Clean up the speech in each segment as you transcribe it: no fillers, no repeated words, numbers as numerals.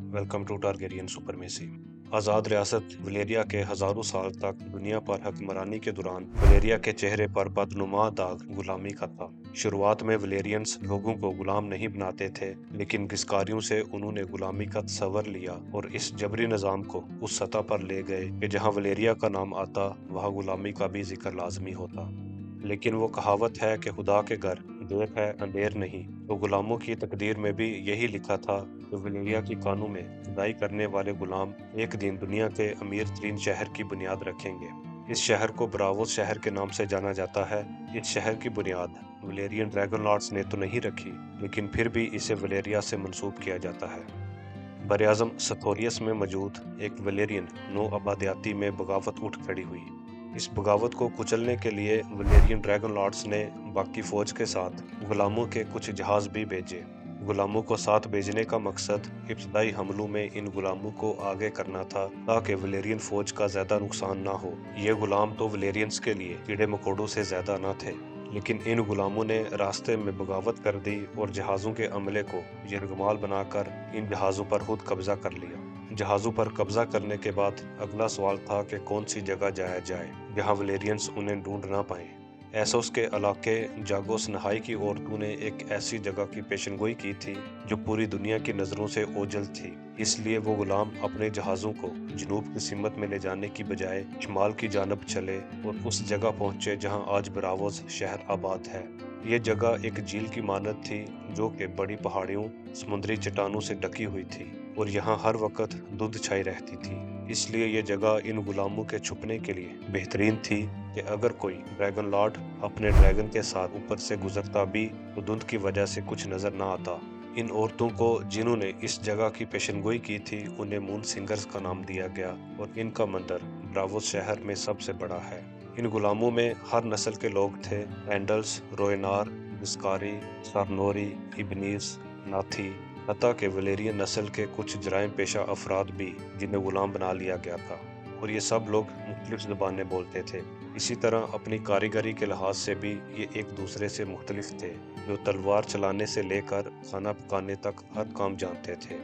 Welcome to Targaryen supremacy. आज़ाद रियासत Valyria के हजारों साल तक दुनिया पर हुक्मरानी के दौरान वलेरिया के चेहरे पर बदनुमा दाग गुलामी का था। शुरुआत में वलेरियंस लोगों को गुलाम नहीं बनाते थे, लेकिन गिस्कारियों से उन्होंने गुलामी का तस्वर लिया और इस जबरी निज़ाम को उस सतह पर ले गए कि जहां वलेरिया का नाम आता वहां गुलामी का भी जिक्र लाजमी होता। लेकिन वो कहावत है कि खुदा के घर देर है अंधेर नहीं। तो गुलामों की तकदीर में भी यही लिखा था कि वलेरिया की कानों में खुदाई करने वाले गुलाम एक दिन दुनिया के अमीर तरीन शहर की बुनियाद रखेंगे। इस शहर को ब्रावोस शहर के नाम से जाना जाता है। इस शहर की बुनियाद वलेरियन ड्रैगन लॉर्ड्स ने तो नहीं रखी, लेकिन फिर भी इसे वलेरिया से मंसूब किया जाता है। बरआज़म सथोरियस में मौजूद एक वलेरियन नो आबादियाती में बगावत उठ खड़ी हुई। इस बगावत को कुचलने के लिए वलेरियन ड्रैगन लॉर्ड्स ने बाकी फौज के साथ गुलामों के कुछ जहाज भी भेजे। गुलामों को साथ भेजने का मकसद इब्तदाई हमलों में इन गुलामों को आगे करना था, ताकि वलेरियन फौज का ज्यादा नुकसान ना हो। ये गुलाम तो वलेरियंस के लिए कीड़े मकोड़ों से ज्यादा न थे, लेकिन इन गुलामों ने रास्ते में बगावत कर दी और जहाज़ों के अमले को यरगमाल बनाकर इन जहाज़ों पर खुद कब्जा कर लिया। जहाज़ों पर कब्जा करने के बाद अगला सवाल था कि कौन सी जगह जाया जाए जहां वलेरियंस उन्हें ढूंढ ना पाए। एसोस के इलाके जागोस नहाई की औरतों ने एक ऐसी जगह की पेशनगोई की थी जो पूरी दुनिया की नज़रों से ओझल थी। इसलिए वो गुलाम अपने जहाज़ों को जनूब की सिमत में ले जाने की बजाय शुमाल की जानब चले और उस जगह पहुंचे जहां आज ब्रावोस शहर आबाद है। ये जगह एक झील की मानद थी जो कि बड़ी पहाड़ियों, समुद्री चट्टानों से ढकी हुई थी और यहाँ हर वक्त धुंध छाई रहती थी। इसलिए ये जगह इन गुलामों के छुपने के लिए बेहतरीन थी कि अगर कोई ड्रैगन लॉर्ड अपने ड्रैगन के साथ ऊपर से गुजरता भी तो धुंध की वजह से कुछ नजर ना आता। इन औरतों को जिन्होंने इस जगह की पेशनगोई की थी उन्हें मून सिंगर्स का नाम दिया गया और इनका मंदिर ब्रावोस शहर में सबसे बड़ा है। इन गुलामों में हर नस्ल के लोग थे: एंडल्स, रोयनार, बिस्कारी, सारनोरी, इबनीस, नाथी, हत्ता के वलेरियन नस्ल के कुछ जराइम पेशा अफराद भी जिन्हें गुलाम बना लिया गया था, और ये सब लोग मुख्तलिफ ज़ुबानें बोलते थे। इसी तरह अपनी कारीगरी के लिहाज से भी ये एक दूसरे से मुख्तलिफ थे, जो तलवार चलाने से लेकर खाना पकाने तक हर काम जानते थे।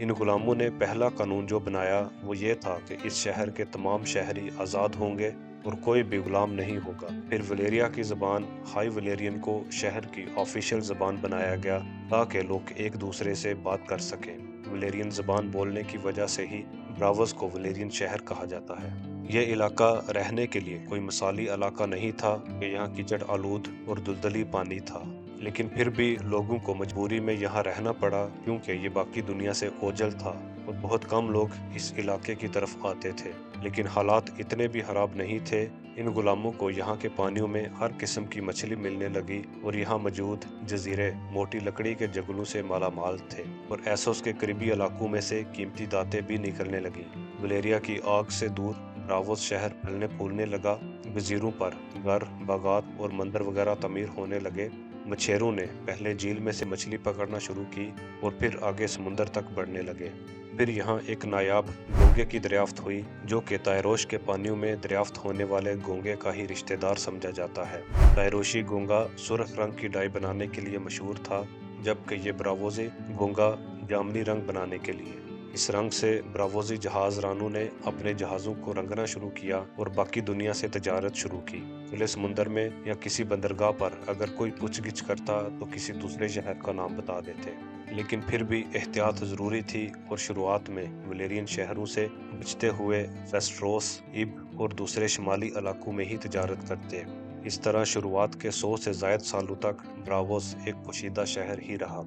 इन गुलामों ने पहला कानून जो बनाया वो ये था कि इस शहर के तमाम शहरी आज़ाद होंगे और कोई भी गुलाम नहीं होगा। फिर वलेरिया की ज़बान हाई वलेरियन को शहर की ऑफिशियल ज़बान बनाया गया ताकि लोग एक दूसरे से बात कर सकें। वलेरियन ज़बान बोलने की वजह से ही ब्रावस को वलेरियन शहर कहा जाता है। यह इलाका रहने के लिए कोई मिसाली इलाका नहीं था कि यहाँ कीचड़ आलूद और दलदली पानी था, लेकिन फिर भी लोगों को मजबूरी में यहाँ रहना पड़ा क्योंकि ये बाकी दुनिया से ओझल था और बहुत कम लोग इस इलाके की तरफ आते थे। लेकिन हालात इतने भी खराब नहीं थे। इन गुलामों को यहाँ के पानियों में हर किस्म की मछली मिलने लगी और यहाँ मौजूद जजीरे मोटी लकड़ी के जंगलों से माला माल थे और एसोस के करीबी इलाकों में से कीमती दातें भी निकलने लगी। वलेरिया की आग से दूर ब्रावोस शहर फलने फूलने लगा। वजीरों पर घर, बागात और मंदिर वगैरह तमीर होने लगे। मछेरों ने पहले झील में से मछली पकड़ना शुरू की और फिर आगे समुंदर तक बढ़ने लगे। फिर यहाँ एक नायाब घोंगे की दरियाफ्त हुई जो कि तायरोश के पानियों में दरियाफ्त होने वाले घोंगे का ही रिश्तेदार समझा जाता है। तायरोशी घोंगा सुर्ख रंग की डाई बनाने के लिए मशहूर था, जबकि ये ब्रावोजी घोंगा जामनी रंग बनाने के लिए। इस रंग से ब्रावोजी जहाज रानों ने अपने जहाज़ों को रंगना शुरू किया और बाकी दुनिया से तजारत शुरू की। खुले समुंदर में या किसी बंदरगाह पर अगर कोई पूछगिछ करता तो किसी दूसरे शहर का नाम बता देते, लेकिन फिर भी एहतियात ज़रूरी थी और शुरुआत में वलेरियन शहरों से बचते हुए वेस्टरोस, इब और दूसरे शुमाली इलाकों में ही तजारत करते। इस तरह शुरुआत के 100 से ज़ायद सालों तक ब्रावोस एक पोशीदा शहर ही रहा।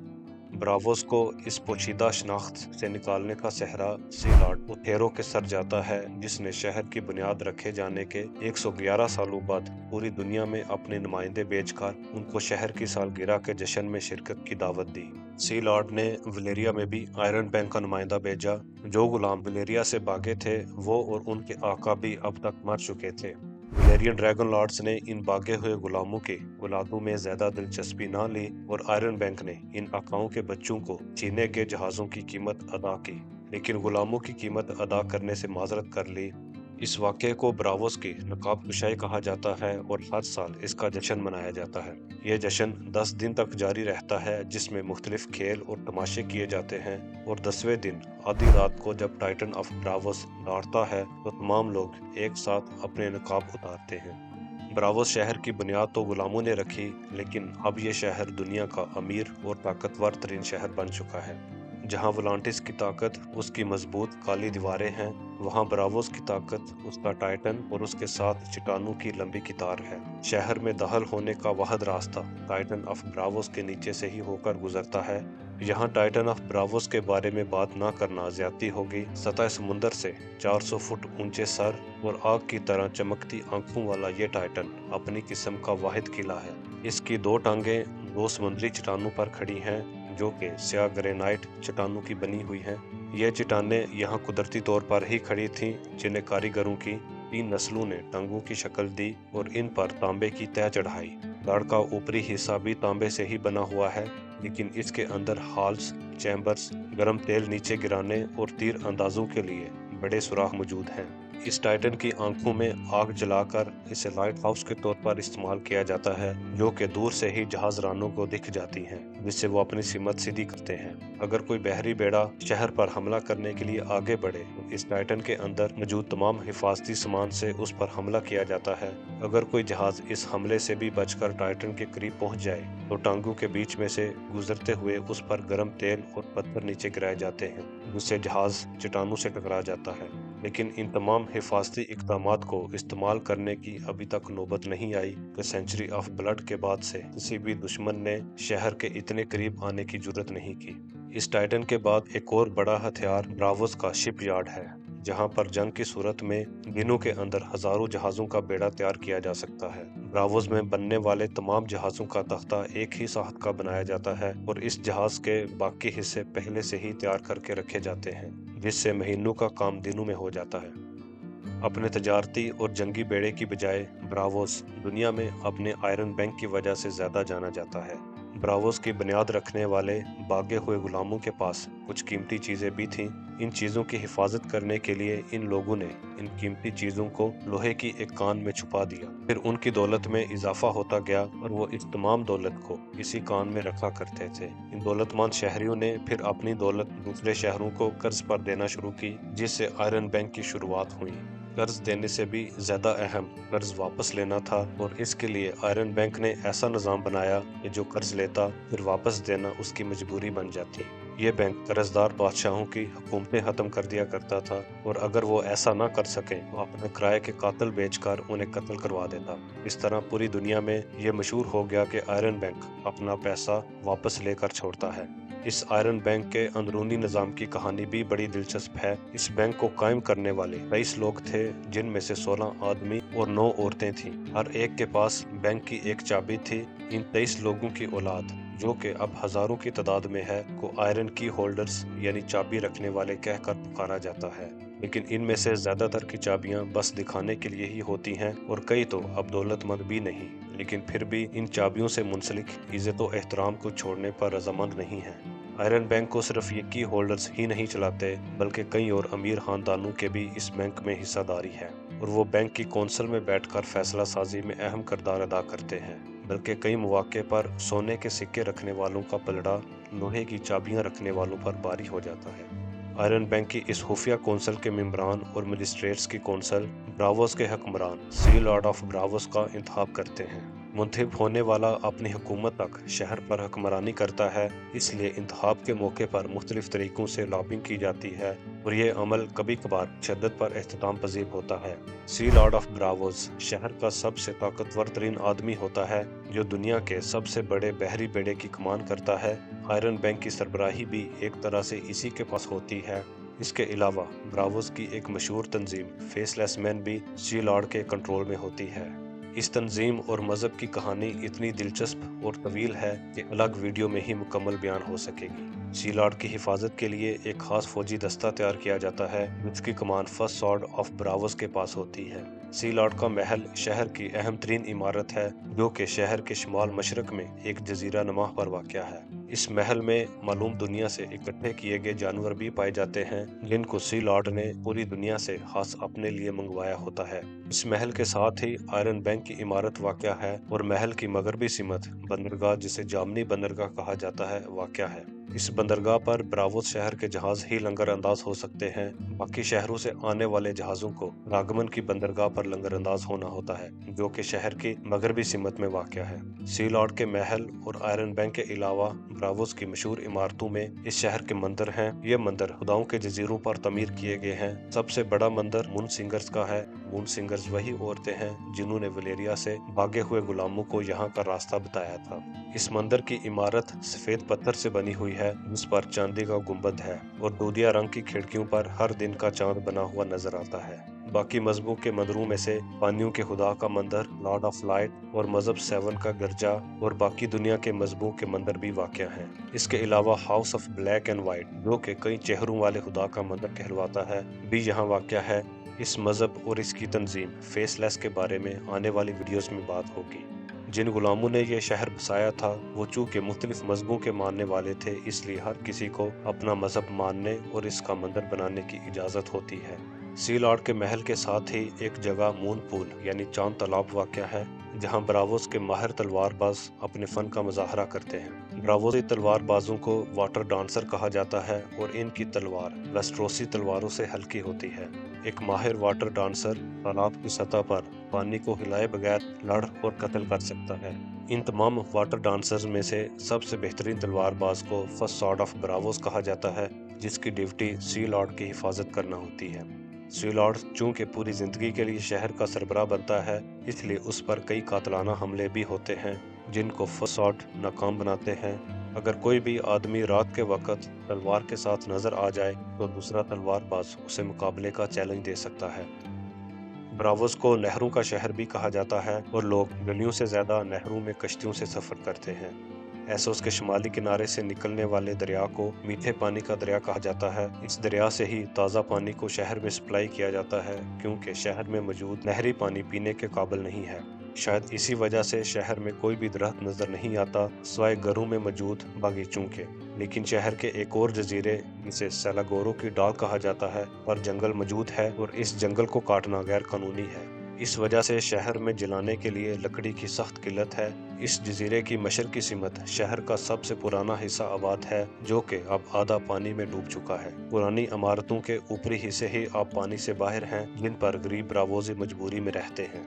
ब्रावोस को इस पोशीदा शनाख्त से निकालने का सहरा सी लॉर्ड ओथेरो के सर जाता है, जिसने शहर की बुनियाद रखे जाने के 111 सालों बाद पूरी दुनिया में अपने नुमाइंदे भेजकर उनको शहर की सालगिरह के जश्न में शिरकत की दावत दी। सी लॉर्ड ने वलेरिया में भी आयरन बैंक का नुमाइंदा भेजा। जो गुलाम वलेरिया से भागे थे वो और उनके आका भी अब तक मर चुके थे। वलेरियन ड्रैगन लॉर्ड्स ने इन भागे हुए गुलामों के औलादों में ज्यादा दिलचस्पी न ली और आयरन बैंक ने इन आकाओं के बच्चों को चीने के जहाजों की कीमत अदा की, लेकिन गुलामों की कीमत अदा करने से माजरत कर ली। इस वाक़ये को ब्रावोस की नकाब कुशाई कहा जाता है और हर साल इसका जश्न मनाया जाता है। ये जश्न 10 दिन तक जारी रहता है, जिसमें मुख्तलिफ खेल और तमाशे किए जाते हैं और 10वें दिन आधी रात को जब टाइटन ऑफ ब्रावोस लौटता है तो तमाम लोग एक साथ अपने नकाब उतारते हैं। ब्रावोस शहर की बुनियाद तो गुलामों ने रखी, लेकिन अब ये शहर दुनिया का अमीर और ताकतवर तरीन शहर बन चुका है। जहाँ वोलांटिस की ताकत उसकी मजबूत काली दीवारें हैं, वहाँ ब्रावोस की ताकत उसका टाइटन और उसके साथ चट्टानों की लंबी कतार है। शहर में दाखिल होने का वाहिद रास्ता टाइटन ऑफ ब्रावोस के नीचे से ही होकर गुजरता है। यहाँ टाइटन ऑफ ब्रावोस के बारे में बात ना करना ज्यादती होगी। सतह समुंदर से 400 फुट ऊंचे सर और आग की तरह चमकती आंखों वाला ये टाइटन अपनी किस्म का वाहिद किला है। इसकी 2 टांगें 2 समुद्री चट्टानों पर खड़ी हैं, जो कि स्याह ग्रेनाइट चट्टानों की बनी हुई हैं। यह चट्टानें यहाँ कुदरती तौर पर ही खड़ी थीं, जिन्हें कारीगरों की 3 नस्लों ने टांगों की शक्ल दी और इन पर तांबे की तह चढ़ाई। धड़ का ऊपरी हिस्सा भी तांबे से ही बना हुआ है, लेकिन इसके अंदर हॉल्स, चैम्बर्स, गर्म तेल नीचे गिराने और तीर अंदाजों के लिए बड़े सुराख मौजूद हैं। इस टाइटन की आंखों में आग जलाकर इसे लाइट हाउस के तौर पर इस्तेमाल किया जाता है, जो कि दूर से ही जहाज रानों को दिख जाती हैं, जिससे वो अपनी सिमत सीधी करते हैं। अगर कोई बहरी बेड़ा शहर पर हमला करने के लिए आगे बढ़े तो इस टाइटन के अंदर मौजूद तमाम हिफाजती सामान से उस पर हमला किया जाता है। अगर कोई जहाज इस हमले से भी बचकर टाइटन के करीब पहुंच जाए तो टांगों के बीच में से गुजरते हुए उस पर गर्म तेल और पत्थर नीचे गिराए जाते हैं, जिससे जहाज चट्टानों से टकरा जाता है। लेकिन इन तमाम हिफाजती इक़दामात को इस्तेमाल करने की अभी तक नौबत नहीं आई कि सेंचुरी ऑफ ब्लड के बाद से किसी भी दुश्मन ने शहर के इतने करीब आने की जुर्रत नहीं की। इस टाइटन के बाद एक और बड़ा हथियार ब्रावोस का शिप यार्ड है, जहां पर जंग की सूरत में दिनों के अंदर हजारों जहाजों का बेड़ा तैयार किया जा सकता है। ब्रावोस में बनने वाले तमाम जहाजों का तख्ता एक ही साहत का बनाया जाता है और इस जहाज के बाकी हिस्से पहले से ही तैयार करके रखे जाते हैं, जिससे महीनों का काम दिनों में हो जाता है। अपने तजारती और जंगी बेड़े की बजाय ब्रावोस दुनिया में अपने आयरन बैंक की वजह से ज्यादा जाना जाता है। ब्रावोस की बुनियाद रखने वाले भागे हुए गुलामों के पास कुछ कीमती चीजें भी थीं। इन चीजों की हिफाजत करने के लिए इन लोगों ने इन कीमती चीजों को लोहे की एक कान में छुपा दिया। फिर उनकी दौलत में इजाफा होता गया और वो इस तमाम दौलत को इसी कान में रखा करते थे। इन दौलतमंद शहरियों ने फिर अपनी दौलत दूसरे शहरों को कर्ज पर देना शुरू की, जिससे आयरन बैंक की शुरुआत हुई। कर्ज देने से भी ज्यादा अहम कर्ज वापस लेना था और इसके लिए आयरन बैंक ने ऐसा निजाम बनाया कि जो कर्ज लेता फिर वापस देना उसकी मजबूरी बन जाती। ये बैंक कर्जदार बादशाहों की हुकूमतें खत्म कर दिया करता था और अगर वो ऐसा ना कर सके तो अपने किराए के कातिल बेचकर उन्हें कत्ल करवा देता। इस तरह पूरी दुनिया में ये मशहूर हो गया कि आयरन बैंक अपना पैसा वापस लेकर छोड़ता है। इस आयरन बैंक के अंदरूनी निजाम की कहानी भी बड़ी दिलचस्प है। इस बैंक को कायम करने वाले 23 लोग थे, जिनमें से 16 आदमी और 9 औरतें थीं। हर एक के पास बैंक की एक चाबी थी। इन 23 लोगों की औलाद, जो कि अब हजारों की तादाद में है, को आयरन की होल्डर्स यानी चाबी रखने वाले कहकर पुकारा जाता है। लेकिन इनमें से ज्यादातर की चाबियां बस दिखाने के लिए ही होती हैं और कई तो अब दौलतमंद भी नहीं, लेकिन फिर भी इन चाबियों से मुंसलिक इज्जत और एहतराम को छोड़ने पर रजामंद नहीं है। आयरन बैंक को सिर्फ ये की होल्डर्स ही नहीं चलाते, बल्कि कई और अमीर खानदानों के भी इस बैंक में हिस्सेदारी है और वो बैंक की कौंसिल में बैठकर फैसला साजी में अहम किरदार अदा करते हैं। बल्कि कई मौके पर सोने के सिक्के रखने वालों का पलड़ा लोहे की चाबियां रखने वालों पर भारी हो जाता है। आयरन बैंक की इस खुफिया कौंसिल के मेंबरान और मजिस्ट्रेट्स की कौंसिल ब्रावोस के हुक्मरान सी लॉर्ड ऑफ ब्रावोस का इंतखाब करते हैं। मुंतखब होने वाला अपनी हुकूमत तक शहर पर हुक्मरानी करता है, इसलिए इंतखाब के मौके पर मुख्तलिफ तरीकों से लॉबिंग की जाती है और ये अमल कभी कभार शद्दत पर एहतमाम पजीर होता है। सी लॉर्ड ऑफ ब्रावोस शहर का सबसे ताकतवर तरीन आदमी होता है, जो दुनिया के सबसे बड़े बहरी बेड़े की कमान करता है। आयरन बैंक की सरबराही भी एक तरह से इसी के पास होती है। इसके अलावा ब्रावोस की एक मशहूर तंजीम फेसलेस मैन भी सी लॉर्ड के कंट्रोल में होती है। इस तंजीम और मजहब की कहानी इतनी दिलचस्प और तवील है कि अलग वीडियो में ही मुकम्मल बयान हो सकेगी। सी लॉर्ड की हिफाजत के लिए एक खास फौजी दस्ता तैयार किया जाता है जिसकी कमान फर्स्ट सॉर्ड ऑफ ब्रावोस के पास होती है। सी लॉर्ड का महल शहर की अहम तरीन इमारत है जो कि शहर के शुमाल मशरक में एक जजीरा नमा पर वाक़या है। इस महल में मालूम दुनिया से इकट्ठे किए गए जानवर भी पाए जाते हैं जिनको सी लॉर्ड ने पूरी दुनिया से खास अपने लिए मंगवाया होता है। इस महल के साथ ही आयरन बैंक की इमारत वाक़या है और महल की मगरबी सिमत बंदरगाह जिसे जामनी बंदरगाह कहा जाता है वाक़या है। इस बंदरगाह पर ब्रावोस शहर के जहाज ही लंगर अंदाज हो सकते हैं। बाकी शहरों से आने वाले जहाजों को रागमन की बंदरगाह पर लंगर अंदाज होना होता है जो कि शहर की मगरबी सिमत में वाक़या है। सी लॉर्ड के महल और आयरन बैंक के अलावा ब्रावोस की मशहूर इमारतों में इस शहर के मंदिर हैं। ये मंदिर खुदाओं के जजीरों पर तमीर किए गए हैं। सबसे बड़ा मंदिर मून सिंगर्स का है। मून सिंगर्स वही औरतें हैं जिन्होंने वलेरिया से भागे हुए गुलामों को यहाँ का रास्ता बताया था। इस मंदिर की इमारत सफेद पत्थर से बनी हुई है जिस पर चांदी का गुंबद है और दूधिया रंग की खिड़कियों पर हर दिन का चांद बना हुआ नजर आता है। बाकी मजहबों के मंदिरों में से पानियों के खुदा का मंदिर, लॉर्ड ऑफ लाइट और मजहब सेवन का गिरजा और बाकी दुनिया के मजहबों के मंदिर भी वाक़या हैं। इसके अलावा house of black and white जो कि कई चेहरों वाले खुदा का मंदिर कहलवाता है भी यहाँ वाक़या है। इस मजहब और इसकी तंजीम फेसलेस के बारे में आने वाली वीडियोस में बात होगी। जिन गुलामों ने यह शहर बसाया था वो चूंकि मुख्तलिफ मजहबों के मानने वाले थे इसलिए हर किसी को अपना मजहब मानने और इसका मंदिर बनाने की इजाज़त होती है। सी लॉर्ड के महल के साथ ही एक जगह मून पूल यानी चांद तालाब वाक़या है जहां ब्रावोस के माहिर तलवारबाज अपने फन का मुजाहरा करते हैं। ब्रावोसी तलवारबाजों को वाटर डांसर कहा जाता है और इनकी तलवार लस्ट्रोसी तलवारों से हल्की होती है। एक माहिर वाटर डांसर तालाब की सतह पर पानी को हिलाए बगैर लड़ और कत्ल कर सकता है। इन तमाम वाटर डांसर्स में से सबसे बेहतरीन तलवारबाज को फर्स्ट सॉर्ड ऑफ ब्रावोस कहा जाता है जिसकी ड्यूटी सी लॉर्ड की हिफाजत करना होती है। सी लॉर्ड चूंकि पूरी जिंदगी के लिए शहर का सरबराह बनता है इसलिए उस पर कई कातलाना हमले भी होते हैं जिनको फर्स्ट सॉर्ड नाकाम बनाते हैं। अगर कोई भी आदमी रात के वक्त तलवार के साथ नजर आ जाए तो दूसरा तलवारबाज उसे मुकाबले का चैलेंज दे सकता है। ब्रावोस को नहरों का शहर भी कहा जाता है और लोग गलियों से ज्यादा नहरों में कश्तियों से सफर करते हैं। एसोस के शुमाली किनारे से निकलने वाले दरिया को मीठे पानी का दरिया कहा जाता है। इस दरिया से ही ताज़ा पानी को शहर में सप्लाई किया जाता है क्योंकि शहर में मौजूद नहरी पानी पीने के काबिल नहीं है। शायद इसी वजह से शहर में कोई भी दरख्त नजर नहीं आता सिवाय घरों में मौजूद बागीचों के। लेकिन शहर के एक और जजीरे जिसे सेलागोरो की डाल कहा जाता है पर जंगल मौजूद है और इस जंगल को काटना गैर कानूनी है। इस वजह से शहर में जलाने के लिए लकड़ी की सख्त किल्लत है। इस जजीरे की मशरकी सिमत शहर का सबसे पुराना हिस्सा आबाद है जो कि अब आधा पानी में डूब चुका है। पुरानी इमारतों के ऊपरी हिस्से ही अब पानी से बाहर हैं जिन पर गरीब ब्रावोसी मजबूरी में रहते हैं।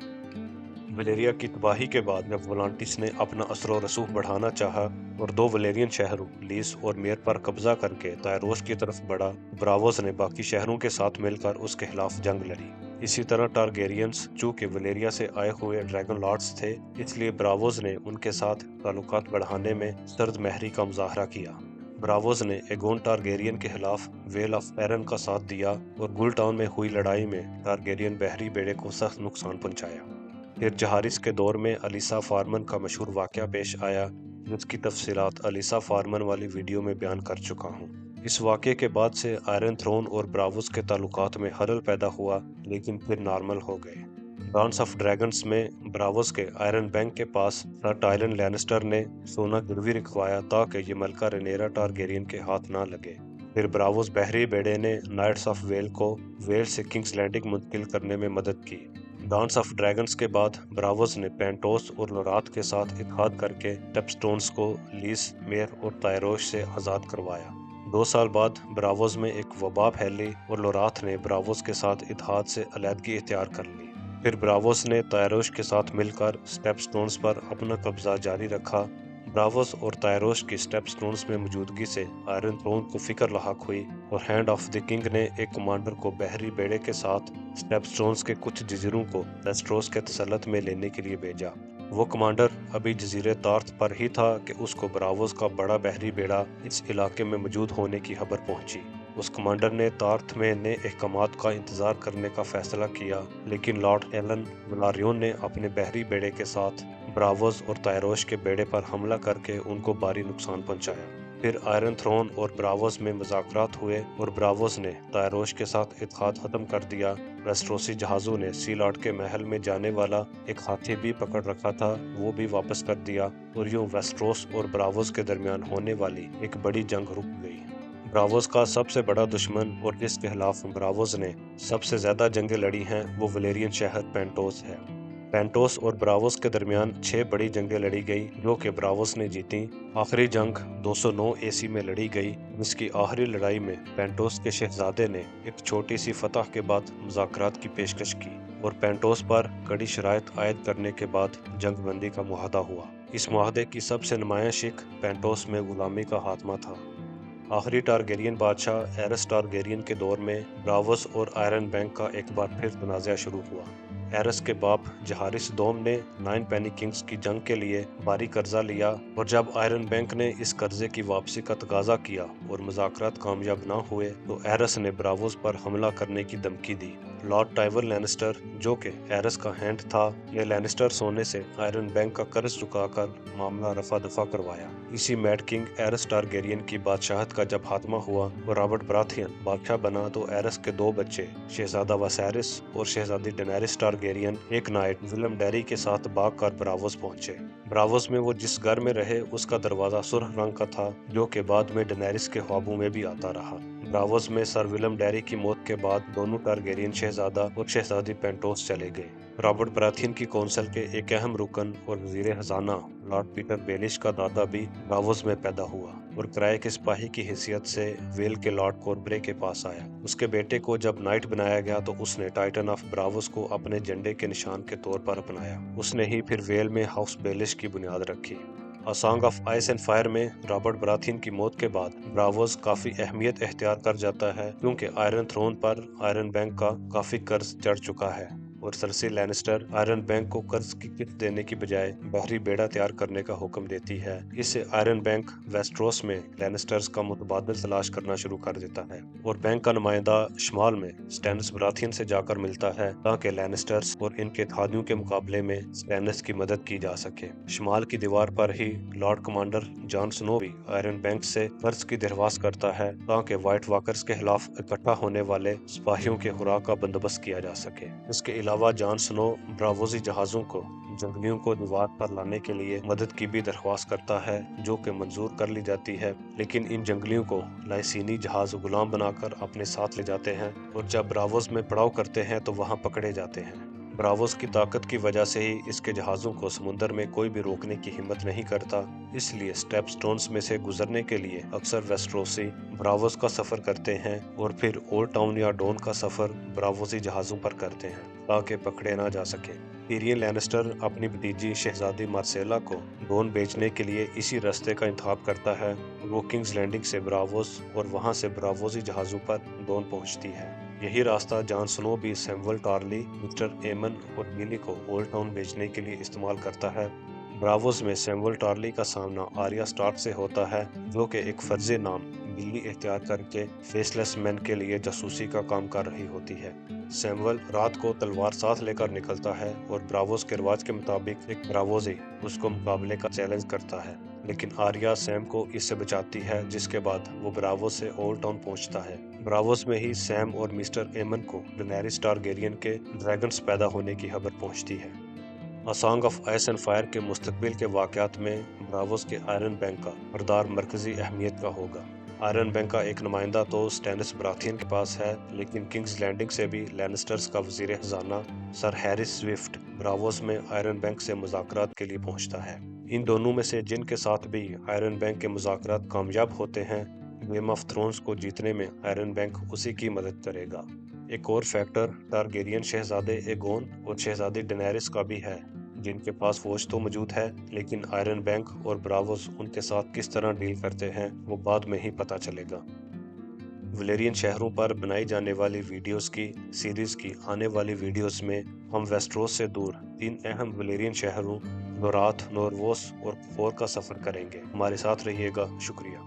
वलेरिया की तबाही के बाद जब वोलांटिस ने अपना असर रसूख बढ़ाना चाहा और दो वलेरियन शहरों लीस और मेयर पर कब्जा करके तायरोस की तरफ बढ़ा, ब्रावोस ने बाकी शहरों के साथ मिलकर उसके खिलाफ जंग लड़ी। इसी तरह टारगेरियंस चूंकि वलेरिया से आए हुए ड्रैगन लॉर्ड्स थे इसलिए ब्रावोस ने उनके साथ ताल्लुकात बढ़ाने में सर्द महरी का मुजाहरा किया। ब्रावोस ने एगोन टारगेरियन के खिलाफ वेल ऑफ एरन का साथ दिया और गुल टाउन में हुई लड़ाई में टारगेरियन बहरी बेड़े को सख्त नुकसान पहुंचाया। फिर जहारिस के दौर में अलीसा फार्मन का मशहूर वाक़या पेश आया जिसकी तफसीलात अलीसा फार्मन वाली वीडियो में बयान कर चुका हूँ। इस वाक़े के बाद से आयरन थ्रोन और ब्रावोस के ताल्लुकात में खलल पैदा हुआ लेकिन फिर नॉर्मल हो गए। डांस ऑफ ड्रैगन्स में ब्रावोस के आयरन बैंक के पास सर टायरन लैनिस्टर ने सोना गिरवी रखवाया ताकि ये मलका रेनेरा टारगेरियन के हाथ ना लगे। फिर ब्रावोस बहरी बेड़े ने नाइट्स ऑफ वेल को वेल से किंग्स लैंडिंग मुंतकिल करने में मदद की। डांस ऑफ ड्रैगन्स के बाद ब्रावोस ने पेंटोस और लोराथ के साथ इत्तेहाद करके टेपस्टोन्स को लीस, मेयर और तायरोश से आज़ाद करवाया। 2 साल बाद ब्रावोस में एक वबा फैली और लोराथ ने ब्रावोस के साथ इत्तेहाद से अलहदगी इख्तियार कर ली। फिर ब्रावोस ने तायरोश के साथ मिलकर स्टेपस्टोन्स पर अपना कब्जा जारी रखा। ब्रावोस और तायरोश की स्टेपस्टोन्स में मौजूदगी से आयरन थ्रोन को फिक्र लाहक हुई और हैंड ऑफ द किंग ने एक कमांडर को बहरी बेड़े के साथ स्टेपस्टोन्स के कुछ जजीरों को लेस्ट्रोस के तसल्लुत में लेने के लिए भेजा। वो कमांडर अभी जजीरे तार्थ पर ही था कि उसको ब्रावोस का बड़ा बहरी बेड़ा इस इलाके में मौजूद होने की खबर पहुंची। उस कमांडर ने तार्थ में नए अहकामात का इंतजार करने का फैसला किया लेकिन लॉर्ड एलन वलारियन ने अपने बहरी बेड़े के साथ ब्रावोस और तायरोश के बेड़े पर हमला करके उनको भारी नुकसान पहुंचाया। फिर आयरन थ्रोन और ब्रावोस में मुज़ाकरात हुए और ब्रावोस ने तायरोश के साथ इत्तेहाद खत्म कर दिया। वेस्ट्रोसी जहाज़ों ने सी लॉर्ड के महल में जाने वाला एक हाथी भी पकड़ रखा था, वो भी वापस कर दिया और यूं वेस्ट्रोस और ब्रावोस के दरमियान होने वाली एक बड़ी जंग रुक गई। ब्रावोस का सबसे बड़ा दुश्मन और जिसके खिलाफ ब्रावोस ने सबसे ज्यादा जंगें लड़ी हैं वो वलेरियन शहर पेंटोस है। पेंटोस और ब्रावोस के दरमियान 6 बड़ी जंगें लड़ी गई जो कि ब्रावोस ने जीती। आखिरी जंग 209 एसी में लड़ी गई, जिसकी आखिरी लड़ाई में पेंटोस के शहजादे ने एक छोटी सी फतह के बाद मुज़ाकरात की पेशकश की और पेंटोस पर कड़ी शराइत आयद करने के बाद जंग बंदी का मुआहदा हुआ। इस मुआहदे की सबसे नुमायां शिक पेंटोस में गुलामी का खात्मा था। आखिरी टारगेरियन बादशाह एरस टारगेरियन के दौर में ब्रावोस और आयरन बैंक का एक बार फिर तनाज़ा शुरू हुआ। एरस के बाप जहारिस दोम ने 9 पेनी किंग्स की जंग के लिए भारी कर्जा लिया और जब आयरन बैंक ने इस कर्जे की वापसी का तकाजा किया और मुज़ाकरात कामयाब न हुए तो एरस ने ब्रावोस पर हमला करने की धमकी दी। लॉर्ड टाइवन लैनिस्टर, जो कि एरस का हैंड था, ने लैनिस्टर सोने से आयरन बैंक का कर्ज चुकाकर मामला रफा दफा करवाया। इसी मैड किंग एरस टारगेरियन की बादशाहत का जब खात्मा हुआ और रॉबर्ट बराथियन बादशाह बना तो एरस के 2 बच्चे शहजादा वसैरिस और शहजादी डेनेरिस टारगेरियन एक नाइट विलियम डेरी के साथ भागकर ब्रावोस पहुंचे। ब्रावोस में वो जिस घर में रहे उसका दरवाजा सुर्ख रंग का था, जो कि बाद में डेनेरिस के ख्वाबों में भी आता रहा। ब्रावोस में सर विलियम डेरी की मौत के बाद दोनों टारगेरियन शहजादा और शहजादी पेंटोस चले गए। रॉबर्ट बराथियन की कौंसिल के एक अहम रुकन और वजीर खजाना लॉर्ड पीटर बेलिश का दादा भी ब्रावोस में पैदा हुआ और किराए के सिपाही की हैसियत से वेल के लॉर्ड कोरब्रे के पास आया। उसके बेटे को जब नाइट बनाया गया तो उसने टाइटन ऑफ ब्रावोस को अपने झंडे के निशान के तौर पर अपनाया। उसने ही फिर वेल में हाउस बेलिश की बुनियाद रखी। A song of ice and fire में रॉबर्ट बराथियन की मौत के बाद ब्रावोस काफी अहमियत इख्तियार कर जाता है, क्योंकि आयरन थ्रोन पर आयरन बैंक का काफी कर्ज चढ़ चुका है और सरसी लैनिस्टर आयरन बैंक को कर्ज की किस्त देने की बजाय बाहरी बेड़ा तैयार करने का हुक्म देती है। इससे आयरन बैंक वेस्ट्रोस में लैनिस्टर्स का मुतबादिल तलाश करना शुरू कर देता है और बैंक का नुमाइंदा शुमाल में स्टैनिस बराथियन से जाकर मिलता है ताकि लैनिस्टर्स और इनके इत्तेहादियों के मुकाबले में स्टैनिस की मदद की जा सके। शुमाल की दीवार पर ही लॉर्ड कमांडर जॉन स्नो भी आयरन बैंक से कर्ज की दरख्वास्त करता है ताकि व्हाइट वॉकर्स के खिलाफ इकट्ठा होने वाले सिपाहियों के खुराक का बंदोबस्त किया जा सके। इसके अलावा जॉन स्नो ब्रावोसी जहाजों को जंगलियों को दीवार पर लाने के लिए मदद की भी दरख्वास्त करता है, जो कि मंजूर कर ली जाती है, लेकिन इन जंगलियों को लाइसीनी जहाज गुलाम बनाकर अपने साथ ले जाते हैं और जब ब्रावोस में पड़ाव करते हैं तो वहां पकड़े जाते हैं। ब्रावोस की ताकत की वजह से ही इसके जहाज़ों को समुद्र में कोई भी रोकने की हिम्मत नहीं करता, इसलिए स्टेप स्टोन्स में से गुजरने के लिए अक्सर वेस्ट्रोसी ब्रावोस का सफ़र करते हैं और फिर ओल्ड टाउन या डॉन का सफ़र ब्रावोसी जहाज़ों पर करते हैं ताकि पकड़े ना जा सके। टिरियन लैनिस्टर अपनी भतीजी शहजादी मार्सेला को डॉन बेचने के लिए इसी रास्ते का इंतखाब करता है। वो किंग्स लैंडिंग से ब्रावोस और वहां से ब्रावोसी जहाज़ों पर डॉन पहुंचती है। यही रास्ता जॉन स्नो भी सैमुअल टार्ली, मिस्टर एमन और गिली को ओल्ड टाउन भेजने के लिए इस्तेमाल करता है। ब्रावोस में सैमुअल टार्ली का सामना आर्या स्टार्क से होता है, जो कि एक फर्जी नाम बिल्ली इख्तियार करके फेसलेस मैन के लिए जासूसी का काम कर रही होती है। सैमुअल रात को तलवार साथ लेकर निकलता है और ब्रावोस के रिवाज के मुताबिक एक ब्रावोसी उसको मुकाबले का चैलेंज करता है, लेकिन आर्या सैम को इससे बचाती है, जिसके बाद वो ब्रावोस से ओल्ड टाउन पहुंचता है। ब्रावोस में ही सैम और मिस्टर एमन को डेनेरिस टारगेरियन के ड्रैगन्स पैदा होने की खबर पहुंचती है। A song of ice and fire के मुस्तकबिल के वाक़यात में ब्रावोस के आयरन बैंक का किरदार मरकजी अहमियत का होगा। आयरन बैंक का एक नुमाइंदा तो स्टैनिस बराथियन के पास है, लेकिन किंग्स लैंडिंग से भी लैनिस्टर्स का वजीर खजाना सर हैरिस स्विफ्ट ब्रावोस में आयरन बैंक से मुज़ाकरात के लिए पहुंचता है। इन दोनों में से जिनके साथ भी आयरन बैंक के मुज़ाकरात कामयाब होते हैं, गेम ऑफ थ्रोन्स को जीतने में आयरन बैंक उसी की मदद करेगा। एक और फैक्टर टारगेरियन शहजादे एगोन और शहजादी डेनेरिस का भी है, जिनके पास फौज तो मौजूद है, लेकिन आयरन बैंक और ब्रावोस उनके साथ किस तरह डील करते हैं वो बाद में ही पता चलेगा। वलेरियन शहरों पर बनाई जाने वाली वीडियोस की सीरीज की आने वाली वीडियोस में हम वेस्ट्रोस से दूर 3 अहम वलेरियन शहरों नोराथ, नोरवोस और फोर का सफर करेंगे। हमारे साथ रहिएगा। शुक्रिया।